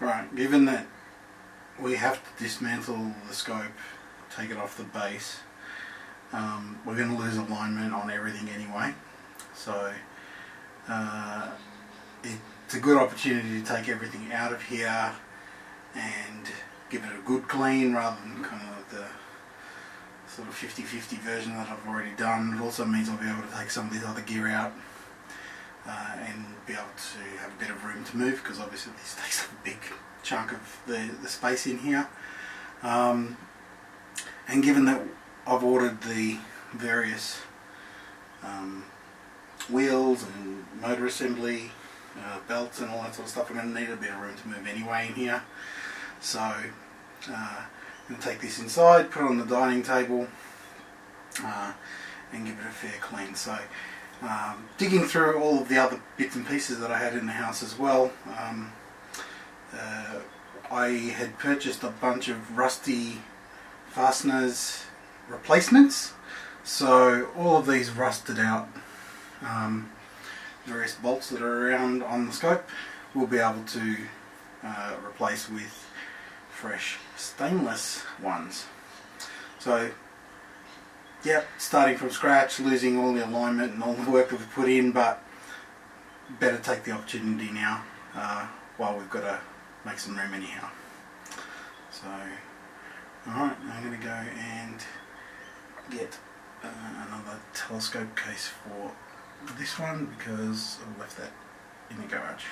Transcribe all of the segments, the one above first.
Right, given that we have to dismantle the scope, take it off the base, we're going to lose alignment on everything anyway, so it's a good opportunity to take everything out of here and give it a good clean rather than kind of the sort of 50-50 version that I've already done. It also means I'll be able to take some of this other gear out and be able to have a bit of room to move, because obviously this takes up a big chunk of the space in here. And given that I've ordered the various wheels and motor assembly, belts and all that sort of stuff, I'm going to need a bit of room to move anyway in here. So I'm going to take this inside, put it on the dining table and give it a fair clean. So digging through all of the other bits and pieces that I had in the house as well, I had purchased a bunch of rusty fasteners replacements. So all of these rusted out various bolts that are around on the scope we'll be able to replace with fresh stainless ones. So yeah, starting from scratch, losing all the alignment and all the work that we've put in, but better take the opportunity now while we've got to make some room anyhow. So alright, I'm going to go and get another telescope case for this one because I left that in the garage.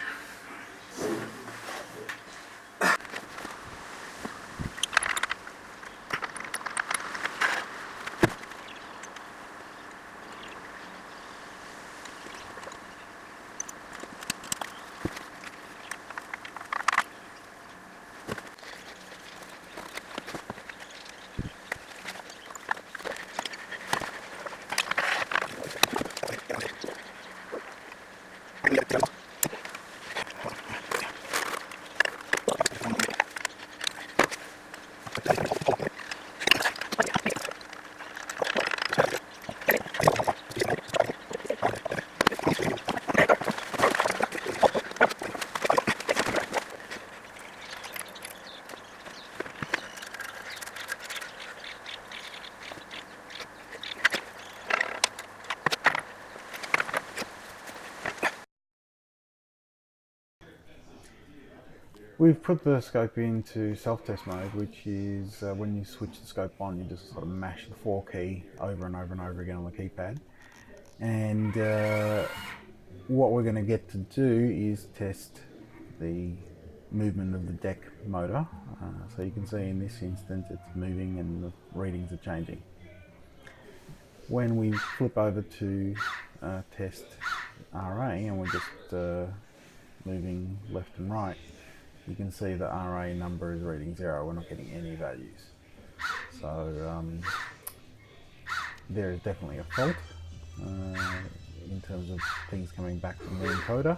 We've put the scope into self-test mode, which is when you switch the scope on, you just sort of mash the 4 key over and over and over again on the keypad. And what we're going to get to do is test the movement of the deck motor. So you can see in this instance it's moving and the readings are changing. When we flip over to test RA and we're just moving left and right, you can see the RA number is reading 0. We're not getting any values. So there is definitely a fault in terms of things coming back from the encoder.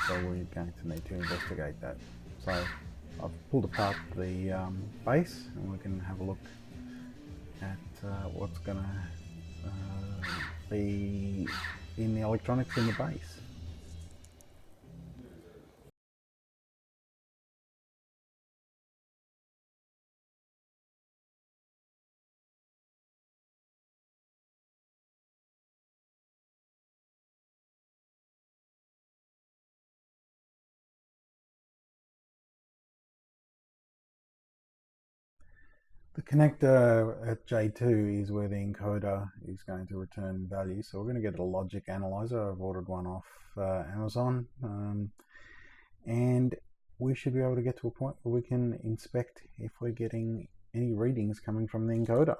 So we're going to need to investigate that. So I've pulled apart the base and we can have a look at what's going to be in the electronics in the base. The connector at J2 is where the encoder is going to return value. So we're going to get a Logic Analyser. I've ordered one off Amazon. And we should be able to get to a point where we can inspect if we're getting any readings coming from the encoder.